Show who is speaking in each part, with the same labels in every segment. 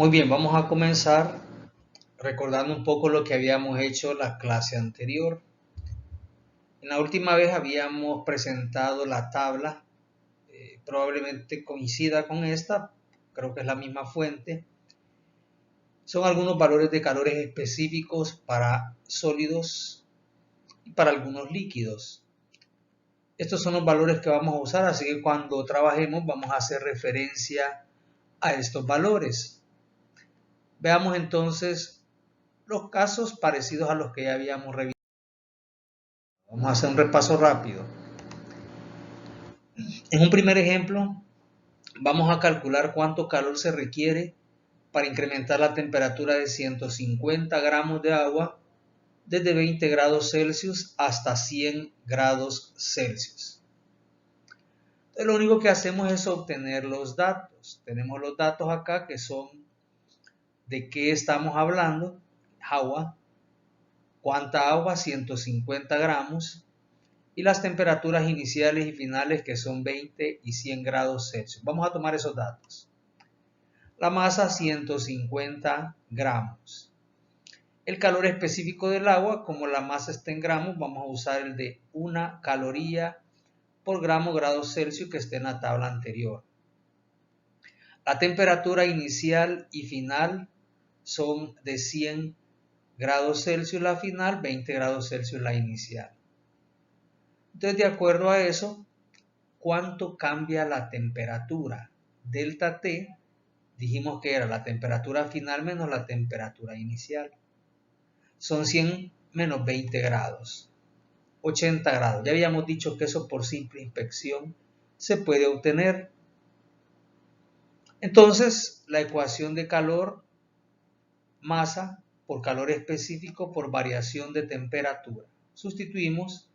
Speaker 1: Muy bien, vamos a comenzar recordando un poco lo que habíamos hecho la clase anterior. En la última vez habíamos presentado la tabla, probablemente coincida con esta, creo que es la misma fuente. Son algunos valores de calores específicos para sólidos y para algunos líquidos. Estos son los valores que vamos a usar, así que cuando trabajemos vamos a hacer referencia a estos valores. Veamos entonces los casos parecidos a los que ya habíamos revisado. Vamos a hacer un repaso rápido. En un primer ejemplo, vamos a calcular cuánto calor se requiere para incrementar la temperatura de 150 gramos de agua desde 20 grados Celsius hasta 100 grados Celsius. Entonces, lo único que hacemos es obtener los datos. Tenemos los datos acá que son de qué estamos hablando. Agua. ¿Cuánta agua? 150 gramos. Y las temperaturas iniciales y finales que son 20 y 100 grados Celsius. Vamos a tomar esos datos. La masa 150 gramos. El calor específico del agua, como la masa está en gramos, vamos a usar el de 1 caloría por grado Celsius que esté en la tabla anterior. La temperatura inicial y final son de 100 grados Celsius la final, 20 grados Celsius la inicial. Entonces, de acuerdo a eso, ¿cuánto cambia la temperatura? Delta T, dijimos que era la temperatura final menos la temperatura inicial. Son 100 menos 20 grados, 80 grados. Ya habíamos dicho que eso por simple inspección se puede obtener. Entonces, la ecuación de calor, masa por calor específico por variación de temperatura. Sustituimos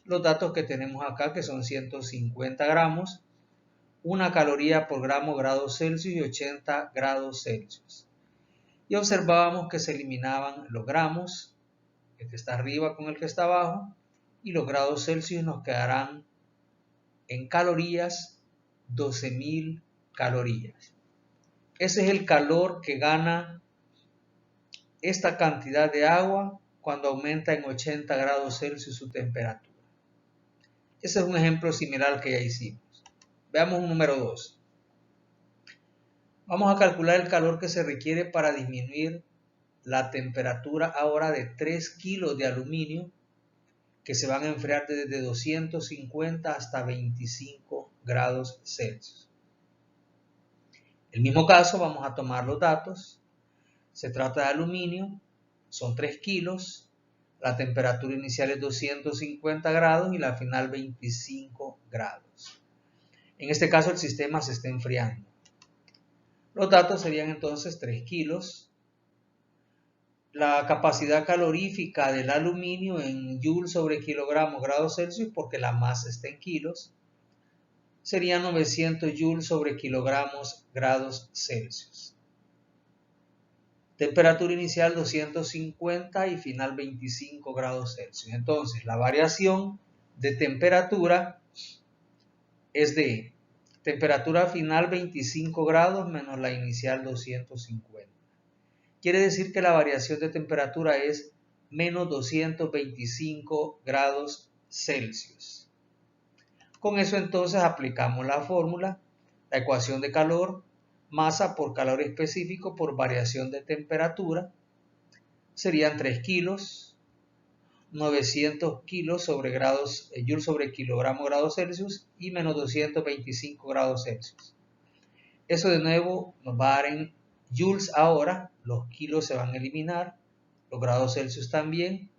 Speaker 1: los datos que tenemos acá, que son 150 gramos, 1 caloría por grado Celsius y 80 grados Celsius. Y observábamos que se eliminaban los gramos, el que está arriba con el que está abajo, y los grados Celsius nos quedarán en calorías, 12.000 calorías. Ese es el calor que gana esta cantidad de agua cuando aumenta en 80 grados Celsius su temperatura. Ese es un ejemplo similar al que ya hicimos. Veamos un número 2. Vamos a calcular el calor que se requiere para disminuir la temperatura ahora de 3 kilos de aluminio que se van a enfriar desde 250 hasta 25 grados Celsius. En el mismo caso vamos a tomar los datos. Se trata de aluminio, son 3 kilos, la temperatura inicial es 250 grados y la final 25 grados. En este caso el sistema se está enfriando. Los datos serían entonces 3 kilos. La capacidad calorífica del aluminio en joules sobre kilogramos grados Celsius, porque la masa está en kilos, sería 900 joules sobre kilogramos grados Celsius. Temperatura inicial 250 y final 25 grados Celsius. Entonces, la variación de temperatura es de temperatura final 25 grados menos la inicial 250. Quiere decir que la variación de temperatura es menos 225 grados Celsius. Con eso entonces aplicamos la fórmula, la ecuación de calor, masa por calor específico por variación de temperatura, serían 3 kilos, 900 kilos sobre joules sobre kilogramo grados Celsius y menos 225 grados Celsius. Eso de nuevo nos va a dar en joules ahora, los kilos se van a eliminar, los grados Celsius también,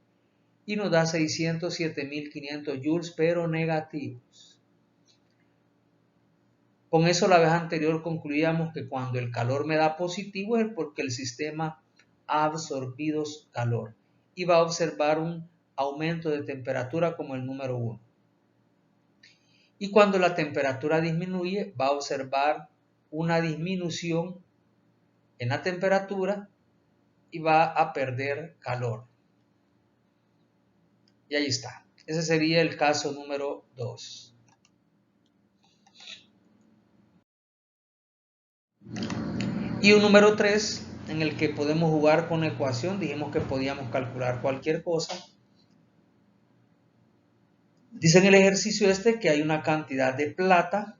Speaker 1: y nos da 607.500 joules, pero negativos. Con eso la vez anterior concluíamos que cuando el calor me da positivo es porque el sistema ha absorbido calor y va a observar un aumento de temperatura como el número 1. Y cuando la temperatura disminuye va a observar una disminución en la temperatura y va a perder calor. Y ahí está. Ese sería el caso número 2. Y un número 3 en el que podemos jugar con la ecuación. Dijimos que podíamos calcular cualquier cosa. Dice en el ejercicio este que hay una cantidad de plata,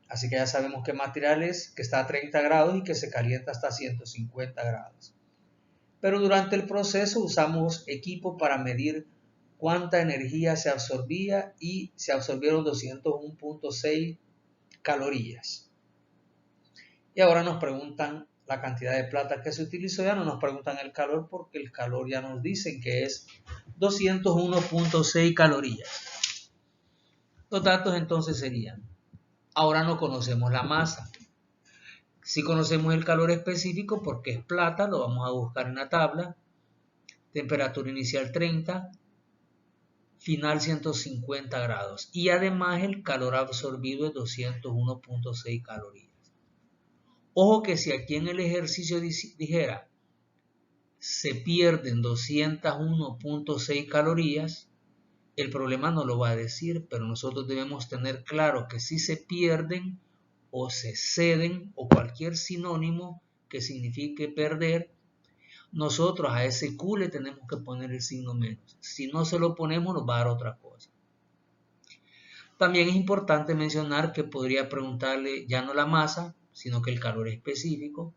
Speaker 1: así que ya sabemos qué material es, que está a 30 grados y que se calienta hasta 150 grados. Pero durante el proceso usamos equipo para medir cuánta energía se absorbía y se absorbieron 201.6 calorías. Y ahora nos preguntan la cantidad de plata que se utilizó, ya no nos preguntan el calor porque el calor ya nos dicen que es 201.6 calorías. Los datos entonces serían, ahora no conocemos la masa. Si conocemos el calor específico porque es plata, lo vamos a buscar en la tabla. Temperatura inicial 30, final 150 grados. Y además el calor absorbido es 201.6 calorías. Ojo que si aquí en el ejercicio dijera se pierden 201.6 calorías, el problema no lo va a decir, pero nosotros debemos tener claro que si se pierden o se ceden o cualquier sinónimo que signifique perder, nosotros a ese Q le tenemos que poner el signo menos. Si no se lo ponemos, nos va a dar otra cosa. También es importante mencionar que podría preguntarle ya no la masa, sino que el calor específico,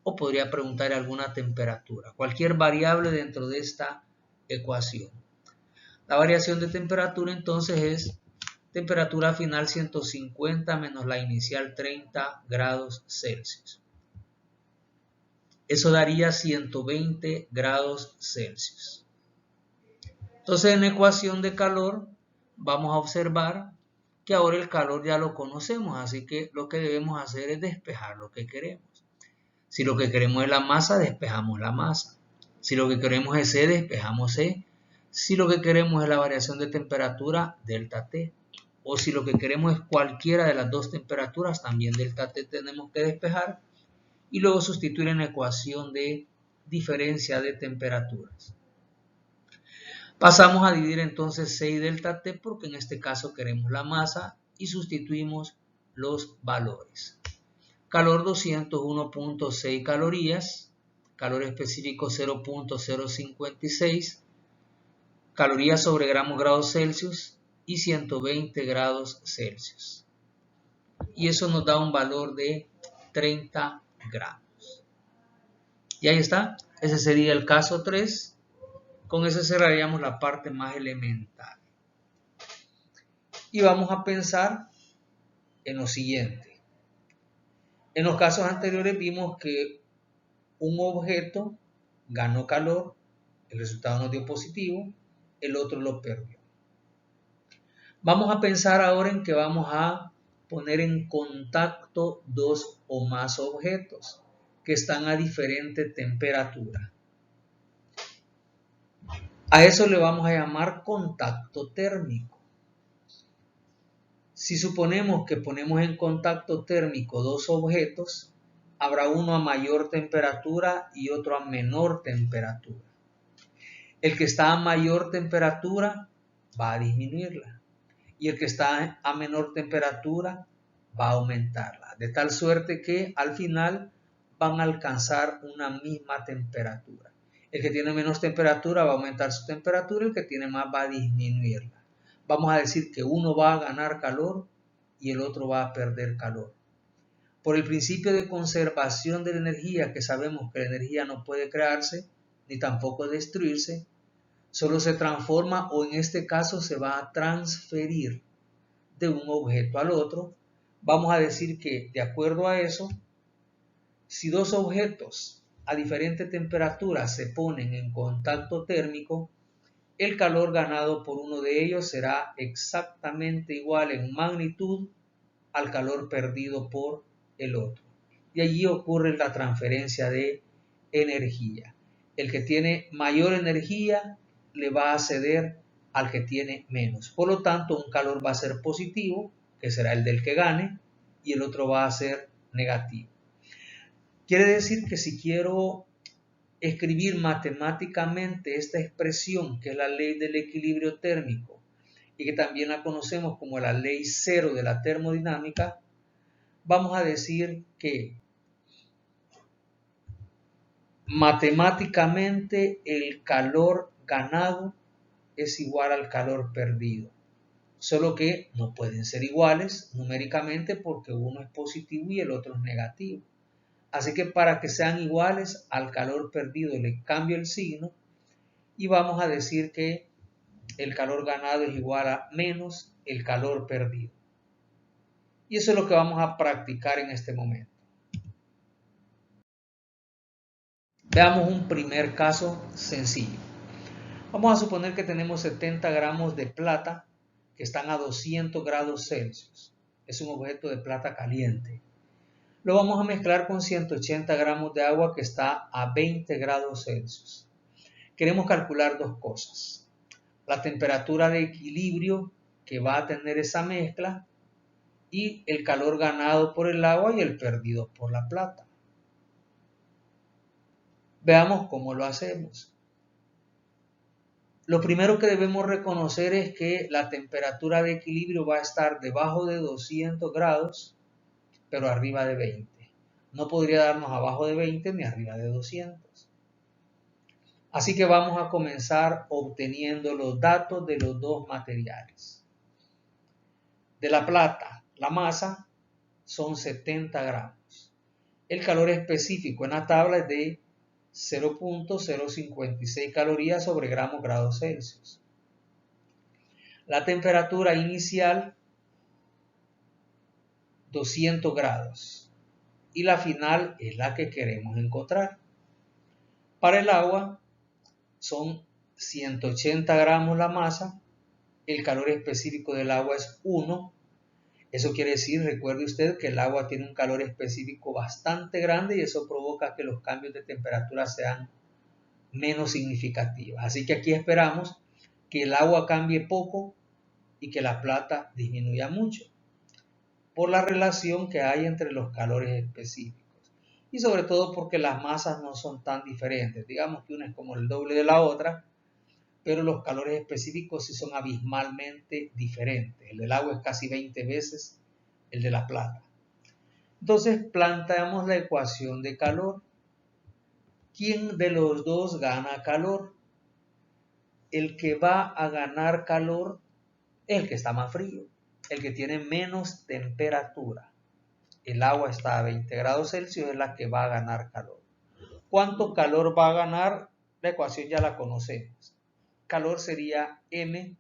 Speaker 1: o podría preguntar alguna temperatura, cualquier variable dentro de esta ecuación. La variación de temperatura entonces es temperatura final 150 menos la inicial 30 grados Celsius. Eso daría 120 grados Celsius. Entonces en la ecuación de calor vamos a observar que ahora el calor ya lo conocemos, así que lo que debemos hacer es despejar lo que queremos. Si lo que queremos es la masa, despejamos la masa. Si lo que queremos es C, despejamos C. Si lo que queremos es la variación de temperatura, delta T. O si lo que queremos es cualquiera de las dos temperaturas, también delta T tenemos que despejar. Y luego sustituir en la ecuación de diferencia de temperaturas. Pasamos a dividir entonces C y delta T porque en este caso queremos la masa y sustituimos los valores. Calor 201.6 calorías, calor específico 0.056, calorías sobre gramos grados Celsius y 120 grados Celsius. Y eso nos da un valor de 30 gramos. Y ahí está, ese sería el caso 3. Con eso cerraríamos la parte más elemental. Y vamos a pensar en lo siguiente. En los casos anteriores vimos que un objeto ganó calor, el resultado nos dio positivo, el otro lo perdió. Vamos a pensar ahora en que vamos a poner en contacto dos o más objetos que están a diferente temperatura. A eso le vamos a llamar contacto térmico. Si suponemos que ponemos en contacto térmico dos objetos, habrá uno a mayor temperatura y otro a menor temperatura. El que está a mayor temperatura va a disminuirla y el que está a menor temperatura va a aumentarla, de tal suerte que al final van a alcanzar una misma temperatura. El que tiene menos temperatura va a aumentar su temperatura, el que tiene más va a disminuirla. Vamos a decir que uno va a ganar calor y el otro va a perder calor. Por el principio de conservación de la energía, que sabemos que la energía no puede crearse ni tampoco destruirse, solo se transforma o en este caso se va a transferir de un objeto al otro. Vamos a decir que de acuerdo a eso, si dos objetos a diferente temperatura se ponen en contacto térmico, el calor ganado por uno de ellos será exactamente igual en magnitud al calor perdido por el otro. Y allí ocurre la transferencia de energía. El que tiene mayor energía le va a ceder al que tiene menos. Por lo tanto, un calor va a ser positivo, que será el del que gane, y el otro va a ser negativo. Quiere decir que si quiero escribir matemáticamente esta expresión, que es la ley del equilibrio térmico, y que también la conocemos como la ley cero de la termodinámica, vamos a decir que Matemáticamente el calor ganado es igual al calor perdido, solo que no pueden ser iguales numéricamente porque uno es positivo y el otro es negativo. Así que para que sean iguales al calor perdido le cambio el signo y vamos a decir que el calor ganado es igual a menos el calor perdido. Y eso es lo que vamos a practicar en este momento. Veamos un primer caso sencillo. Vamos a suponer que tenemos 70 gramos de plata que están a 200 grados Celsius. Es un objeto de plata caliente. Lo vamos a mezclar con 180 gramos de agua que está a 20 grados Celsius. Queremos calcular dos cosas. La temperatura de equilibrio que va a tener esa mezcla y el calor ganado por el agua y el perdido por la plata. Veamos cómo lo hacemos. Lo primero que debemos reconocer es que la temperatura de equilibrio va a estar debajo de 200 grados, pero arriba de 20. No podría darnos abajo de 20 ni arriba de 200. Así que vamos a comenzar obteniendo los datos de los dos materiales. De la plata, la masa son 70 gramos. El calor específico en la tabla es de 0.056 calorías sobre gramos grados Celsius. La temperatura inicial 200 grados y la final es la que queremos encontrar. Para el agua son 180 gramos la masa, el calor específico del agua es 1. Eso quiere decir, recuerde usted que el agua tiene un calor específico bastante grande y eso provoca que los cambios de temperatura sean menos significativos. Así que aquí esperamos que el agua cambie poco y que la plata disminuya mucho por la relación que hay entre los calores específicos y sobre todo porque las masas no son tan diferentes. Digamos que una es como el doble de la otra, pero los calores específicos sí son abismalmente diferentes. El del agua es casi 20 veces el de la plata. Entonces planteamos la ecuación de calor. ¿Quién de los dos gana calor? El que va a ganar calor es el que está más frío, el que tiene menos temperatura. El agua está a 20 grados Celsius, es la que va a ganar calor. ¿Cuánto calor va a ganar? La ecuación ya la conocemos. Calor sería M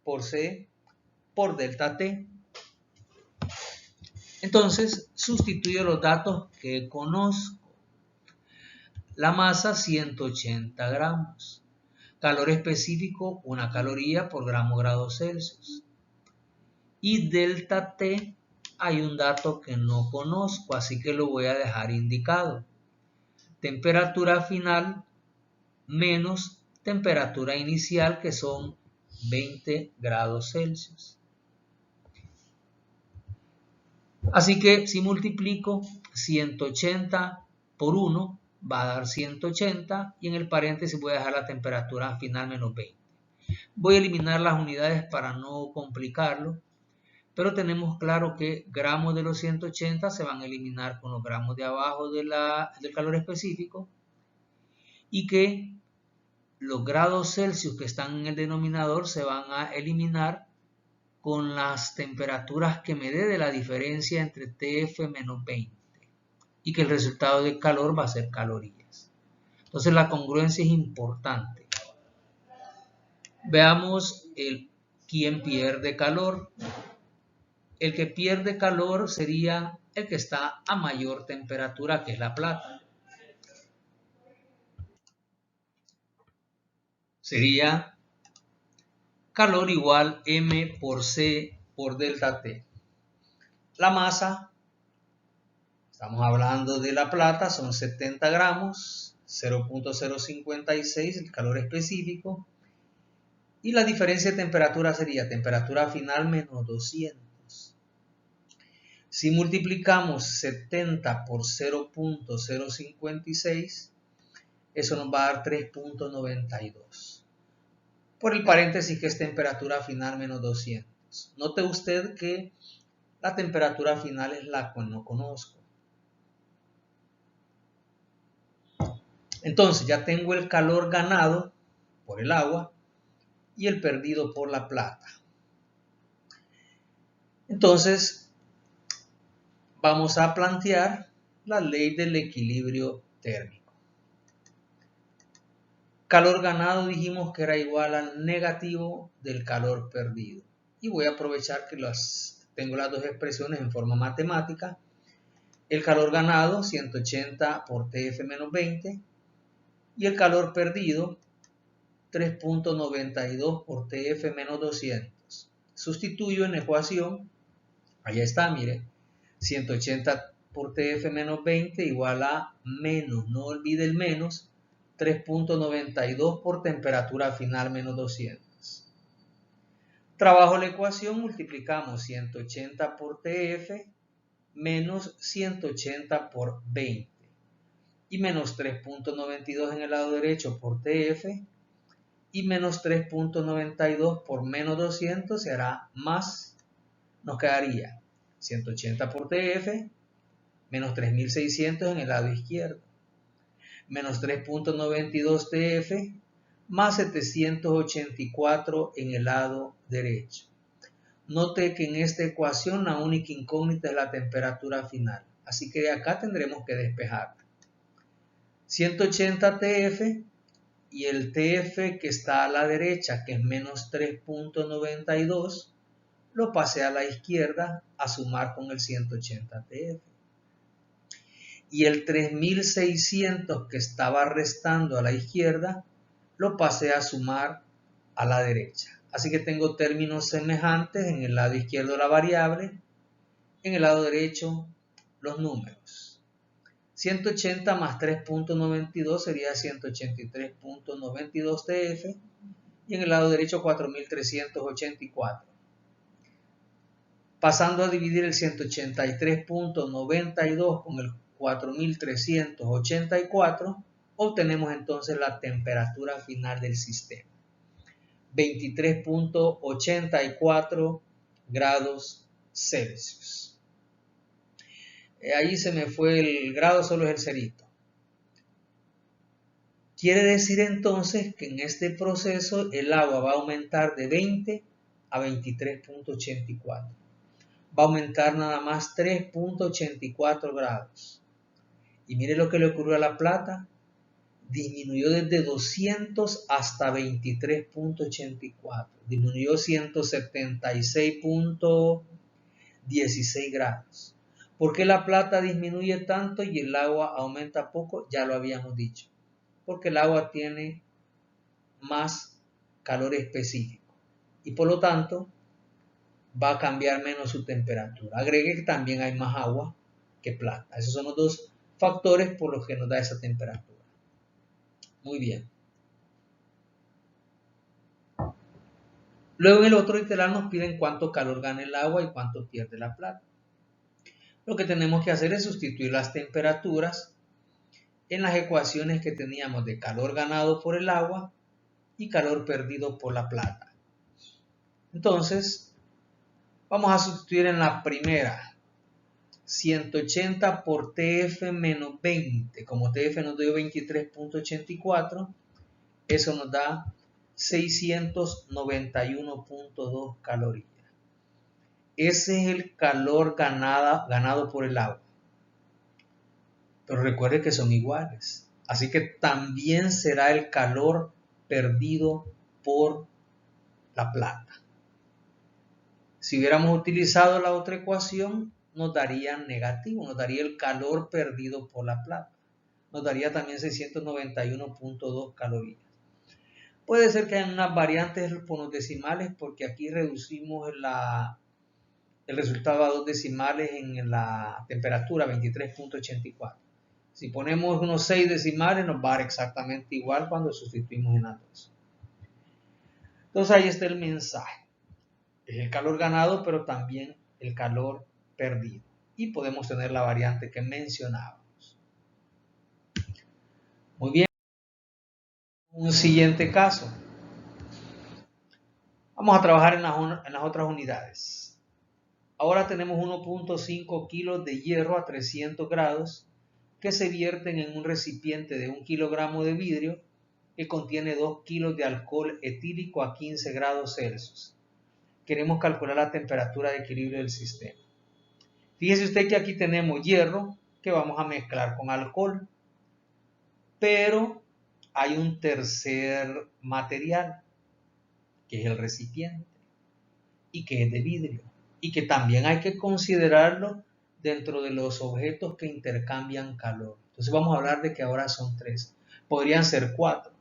Speaker 1: por C por delta T. Entonces, sustituyo los datos que conozco. La masa, 180 gramos. Calor específico, 1 caloría por gramo grados Celsius. Y delta T, hay un dato que no conozco, así que lo voy a dejar indicado. Temperatura final menos temperatura inicial, que son 20 grados Celsius. Así que si multiplico 180 por 1 va a dar 180 y en el paréntesis voy a dejar la temperatura final menos 20. Voy a eliminar las unidades para no complicarlo, pero tenemos claro que gramos de los 180 se van a eliminar con los gramos de abajo del calor específico y que los grados Celsius que están en el denominador se van a eliminar con las temperaturas que me dé de la diferencia entre TF menos 20 y que el resultado de calor va a ser calorías. Entonces la congruencia es importante. Veamos quién pierde calor. El que pierde calor sería el que está a mayor temperatura, que es la plata. Sería calor igual M por C por delta T. La masa, estamos hablando de la plata, son 70 gramos, 0.056 el calor específico. Y la diferencia de temperatura sería temperatura final menos 200. Si multiplicamos 70 por 0.056, eso nos va a dar 3.92. Por el paréntesis que es temperatura final menos 200. Note usted que la temperatura final es la que no conozco. Entonces ya tengo el calor ganado por el agua y el perdido por la plata. Entonces vamos a plantear la ley del equilibrio térmico. Calor ganado dijimos que era igual al negativo del calor perdido. Y voy a aprovechar que tengo las dos expresiones en forma matemática. El calor ganado, 180 por TF menos 20. Y el calor perdido, 3.92 por TF menos 200. Sustituyo en la ecuación. Allá está, mire. 180 por TF menos 20 igual a menos, no olvide el menos, 3.92 por temperatura final menos 200. Trabajo la ecuación, multiplicamos 180 por TF menos 180 por 20 y menos 3.92 en el lado derecho por TF y menos 3.92 por menos 200 se hará más, nos quedaría 180 por TF menos 3600 en el lado izquierdo, menos 3.92 TF más 784 en el lado derecho. Note que en esta ecuación la única incógnita es la temperatura final, así que de acá tendremos que despejarla. 180 TF y el TF que está a la derecha, que es menos 3.92, lo pasé a la izquierda a sumar con el 180 TF. Y el 3600 que estaba restando a la izquierda, lo pasé a sumar a la derecha. Así que tengo términos semejantes, en el lado izquierdo la variable, en el lado derecho los números. 180 más 3.92 sería 183.92 TF y en el lado derecho 4384. Pasando a dividir el 183.92 con el 4384, obtenemos entonces la temperatura final del sistema. 23.84 grados Celsius. Ahí se me fue el grado, solo es el cerito. Quiere decir entonces que en este proceso el agua va a aumentar de 20 a 23.84. Va a aumentar nada más 3.84 grados. Y mire lo que le ocurrió a la plata. Disminuyó desde 200 hasta 23.84. Disminuyó 176.16 grados. ¿Por qué la plata disminuye tanto y el agua aumenta poco? Ya lo habíamos dicho. Porque el agua tiene más calor específico y por lo tanto va a cambiar menos su temperatura. Agregue que también hay más agua que plata. Esos son los dos factores por los que nos da esa temperatura. Muy bien. Luego en el otro literal nos piden cuánto calor gana el agua y cuánto pierde la plata. Lo que tenemos que hacer es sustituir las temperaturas en las ecuaciones que teníamos de calor ganado por el agua y calor perdido por la plata. Entonces, vamos a sustituir en la primera 180 por TF menos 20. Como TF nos dio 23.84, eso nos da 691.2 calorías. Ese es el calor ganado por el agua. Pero recuerde que son iguales. Así que también será el calor perdido por la plata. Si hubiéramos utilizado la otra ecuación, nos daría negativo, nos daría el calor perdido por la plata. Nos daría también 691.2 calorías. Puede ser que haya unas variantes por los decimales, porque aquí reducimos el resultado a 2 decimales en la temperatura, 23.84. Si ponemos unos 6 decimales, nos va a dar exactamente igual cuando sustituimos en las dos. Entonces ahí está el mensaje. Es el calor ganado, pero también el calor perdido. Y podemos tener la variante que mencionábamos. Muy bien. Un siguiente caso. Vamos a trabajar en las otras unidades. Ahora tenemos 1.5 kilos de hierro a 300 grados que se vierten en un recipiente de 1 kilogramo de vidrio que contiene 2 kilos de alcohol etílico a 15 grados Celsius. Queremos calcular la temperatura de equilibrio del sistema. Fíjese usted que aquí tenemos hierro que vamos a mezclar con alcohol, pero hay un tercer material que es el recipiente y que es de vidrio y que también hay que considerarlo dentro de los objetos que intercambian calor. Entonces vamos a hablar de que ahora son 3. Podrían ser 4.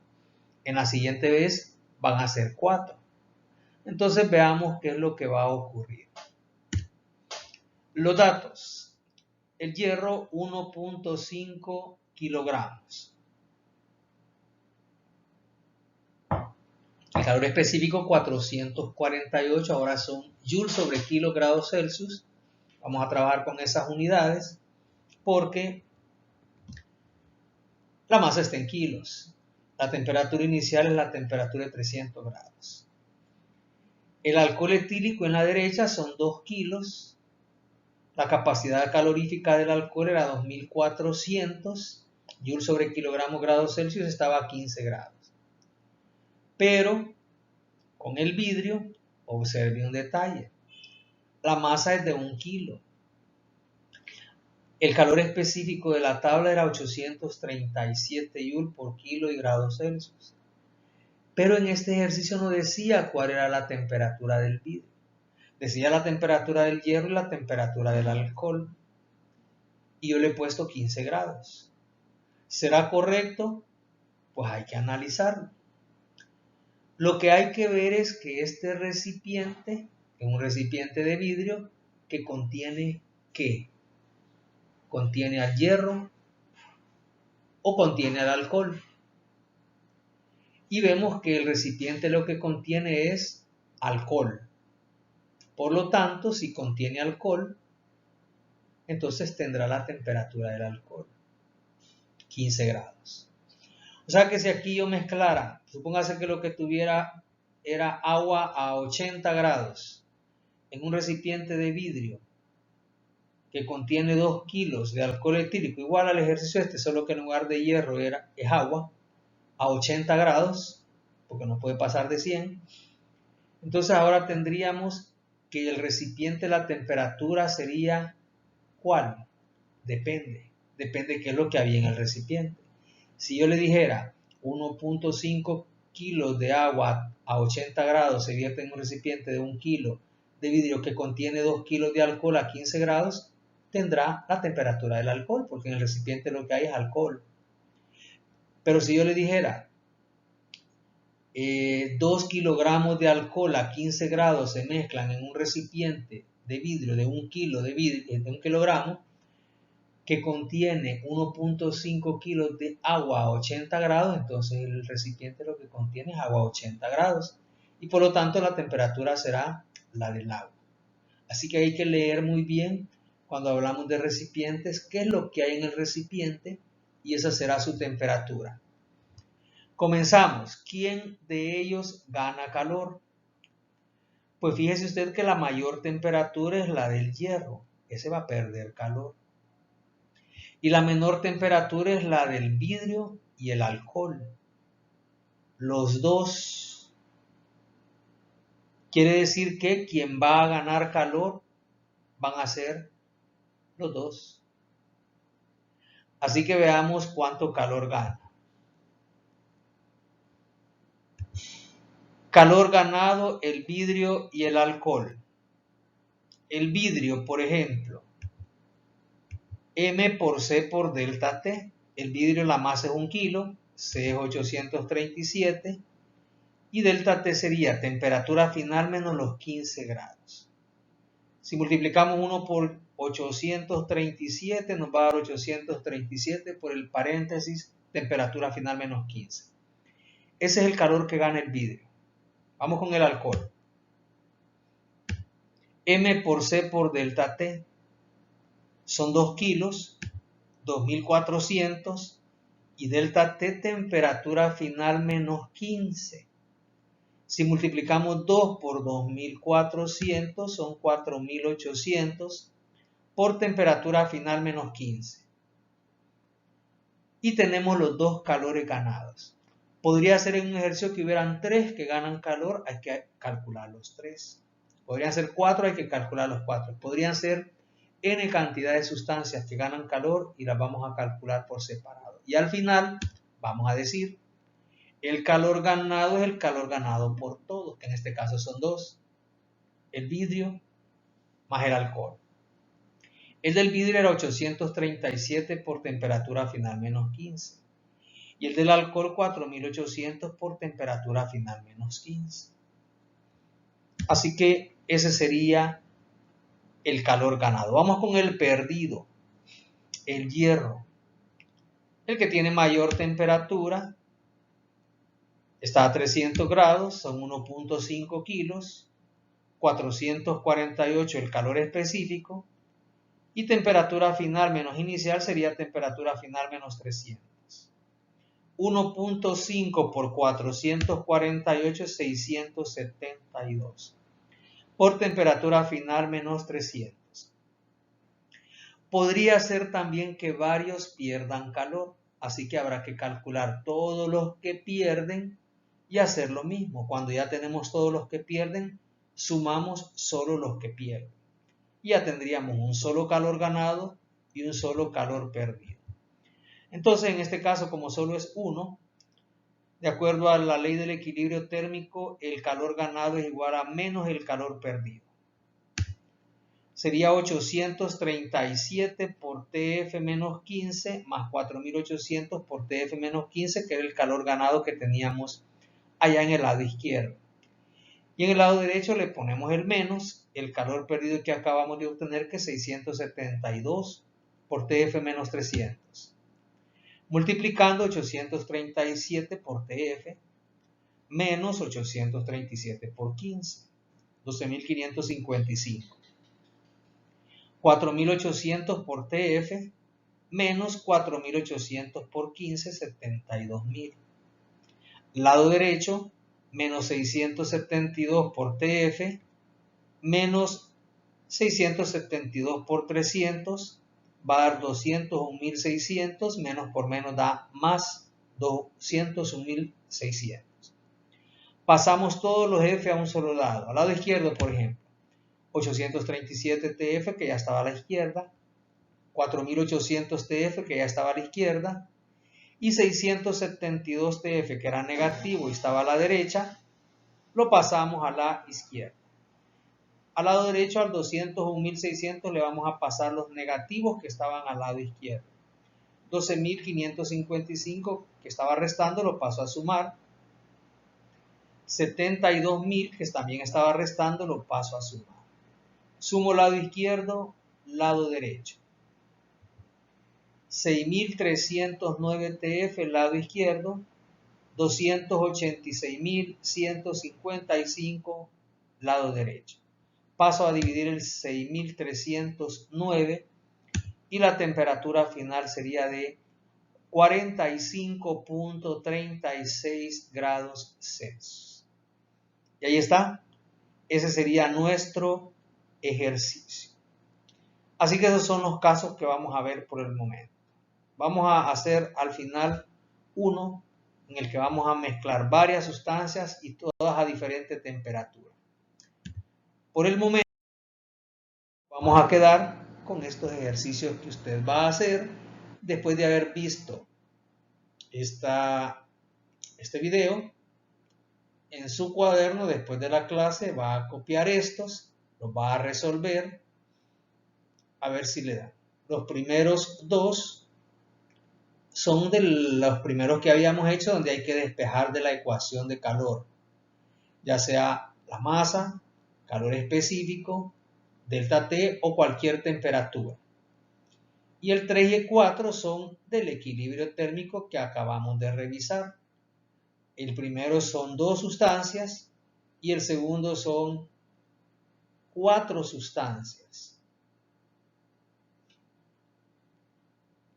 Speaker 1: En la siguiente vez van a ser 4. Entonces veamos qué es lo que va a ocurrir. Los datos. El hierro 1.5 kilogramos. El calor específico 448, ahora son joules sobre kilo grados Celsius. Vamos a trabajar con esas unidades porque la masa está en kilos. La temperatura inicial es la temperatura de 300 grados. El alcohol etílico en la derecha son 2 kilos. La capacidad calorífica del alcohol era 2400 joules sobre kilogramo grados Celsius, estaba a 15 grados. Pero con el vidrio, observe un detalle. La masa es de 1 kilo. El calor específico de la tabla era 837 joules por kilo y grados Celsius. Pero en este ejercicio no decía cuál era la temperatura del vidrio. Decía la temperatura del hierro y la temperatura del alcohol. Y yo le he puesto 15 grados. ¿Será correcto? Pues hay que analizarlo. Lo que hay que ver es que este recipiente es un recipiente de vidrio que contiene ¿qué? ¿Contiene al hierro o contiene al alcohol? Y vemos que el recipiente lo que contiene es alcohol. Por lo tanto, si contiene alcohol, entonces tendrá la temperatura del alcohol, 15 grados. O sea que si aquí yo mezclara, supóngase que lo que tuviera era agua a 80 grados en un recipiente de vidrio que contiene 2 kilos de alcohol etílico, igual al ejercicio este, solo que en lugar de hierro es agua a 80 grados, porque no puede pasar de 100. Entonces ahora tendríamos que el recipiente, la temperatura sería ¿cuál? Depende qué es lo que había en el recipiente. Si yo le dijera 1.5 kilos de agua a 80 grados se vierte en un recipiente de 1 kilo de vidrio que contiene 2 kilos de alcohol a 15 grados, tendrá la temperatura del alcohol, porque en el recipiente lo que hay es alcohol. Pero si yo le dijera 2 kilogramos de alcohol a 15 grados se mezclan en un recipiente de vidrio de 1 kilo de 1 kilogramo, que contiene 1.5 kilos de agua a 80 grados, entonces el recipiente lo que contiene es agua a 80 grados y por lo tanto la temperatura será la del agua. Así que hay que leer muy bien cuando hablamos de recipientes qué es lo que hay en el recipiente y esa será su temperatura. Comenzamos. ¿Quién de ellos gana calor? Pues fíjese usted que la mayor temperatura es la del hierro, ese va a perder calor. Y la menor temperatura es la del vidrio y el alcohol. Los dos. Quiere decir que quien va a ganar calor van a ser los dos. Así que veamos cuánto calor gana. Calor ganado, el vidrio y el alcohol. El vidrio, por ejemplo, M por C por delta T. El vidrio, la masa es 1 kilo, C es 837 y delta T sería temperatura final menos los 15 grados. Si multiplicamos 1 por 837 nos va a dar 837 por el paréntesis temperatura final menos 15. Ese es el calor que gana el vidrio. Vamos con el alcohol. M por C por delta T son 2 kilos, 2400 y delta T temperatura final menos 15. Si multiplicamos 2 por 2400 son 4800 por temperatura final menos 15. y tenemos los dos calores ganados. Podría ser en un ejercicio que hubieran 3 que ganan calor, hay que calcular los 3. Podrían ser 4, hay que calcular los 4. Podrían ser n cantidad de sustancias que ganan calor y las vamos a calcular por separado. Y al final vamos a decir, el calor ganado es el calor ganado por todos, que en este caso son 2. El vidrio más el alcohol. El del vidrio era 837 por temperatura final menos 15. Y el del alcohol 4800 por temperatura final menos 15. Así que ese sería el calor ganado. Vamos con el perdido. El hierro. El que tiene mayor temperatura está a 300 grados, son 1.5 kilos. 448 el calor específico. Y temperatura final menos inicial sería temperatura final menos 300. 1.5 por 448 es 672. Por temperatura final menos 300. Podría ser también que varios pierdan calor, así que habrá que calcular todos los que pierden y hacer lo mismo. Cuando ya tenemos todos los que pierden, sumamos solo los que pierden. Ya tendríamos un solo calor ganado y un solo calor perdido. Entonces, en este caso, como solo es 1, de acuerdo a la ley del equilibrio térmico, el calor ganado es igual a menos el calor perdido. Sería 837 por TF menos 15 más 4800 por TF menos 15, que era el calor ganado que teníamos allá en el lado izquierdo. Y en el lado derecho le ponemos el menos, el calor perdido que acabamos de obtener, que es 672 por TF menos 300. Multiplicando 837 por TF menos 837 por 15, 12.555. 4.800 por TF menos 4.800 por 15, 72.000. Lado derecho, menos 672 por TF menos 672 por 300 va a dar 201.600, menos por menos da más 201.600. Pasamos todos los F a un solo lado. Al lado izquierdo, por ejemplo, 837 TF, que ya estaba a la izquierda, 4.800 TF, que ya estaba a la izquierda, y 672 TF, que era negativo y estaba a la derecha, lo pasamos a la izquierda. Al lado derecho, al 201.600, le vamos a pasar los negativos que estaban al lado izquierdo. 12.555 que estaba restando lo paso a sumar. 72.000 que también estaba restando lo paso a sumar. Sumo lado izquierdo, lado derecho. 6.309 TF lado izquierdo. 286.155 lado derecho. Paso a dividir el 6.309 y la temperatura final sería de 45.36 grados Celsius. Y ahí está. Ese sería nuestro ejercicio. Así que esos son los casos que vamos a ver por el momento. Vamos a hacer al final uno en el que vamos a mezclar varias sustancias y todas a diferente temperatura. Por el momento vamos a quedar con estos ejercicios que usted va a hacer después de haber visto este video. En su cuaderno, después de la clase, va a copiar estos, los va a resolver, a ver si le da. Los primeros dos son de los primeros que habíamos hecho, donde hay que despejar de la ecuación de calor, ya sea la masa, calor específico, delta T o cualquier temperatura. Y el 3 y el 4 son del equilibrio térmico que acabamos de revisar. El primero son 2 sustancias y el segundo son 4 sustancias.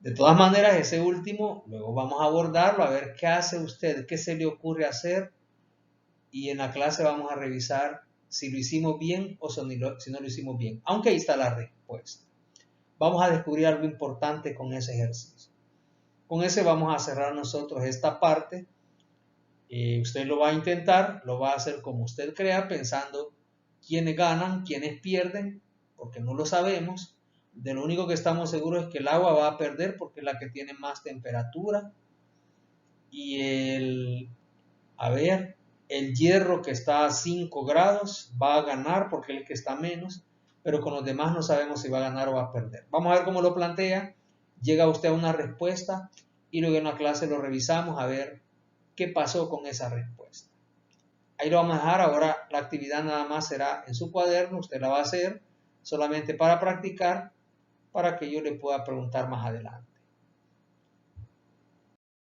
Speaker 1: De todas maneras, ese último luego vamos a abordarlo, a ver qué hace usted, qué se le ocurre hacer, y en la clase vamos a revisar si lo hicimos bien o si no lo hicimos bien, aunque ahí está la respuesta. Vamos a descubrir algo importante con ese ejercicio. Con ese vamos a cerrar nosotros esta parte. Usted lo va a intentar, lo va a hacer como usted crea, pensando quiénes ganan, quiénes pierden, porque no lo sabemos. De lo único que estamos seguros es que el agua va a perder porque es la que tiene más temperatura. Y el hierro que está a 5 grados va a ganar porque es el que está menos, pero con los demás no sabemos si va a ganar o va a perder. Vamos a ver cómo lo plantea. Llega usted a una respuesta y luego en la clase lo revisamos a ver qué pasó con esa respuesta. Ahí lo vamos a dejar. Ahora la actividad nada más será en su cuaderno. Usted la va a hacer solamente para practicar, para que yo le pueda preguntar más adelante.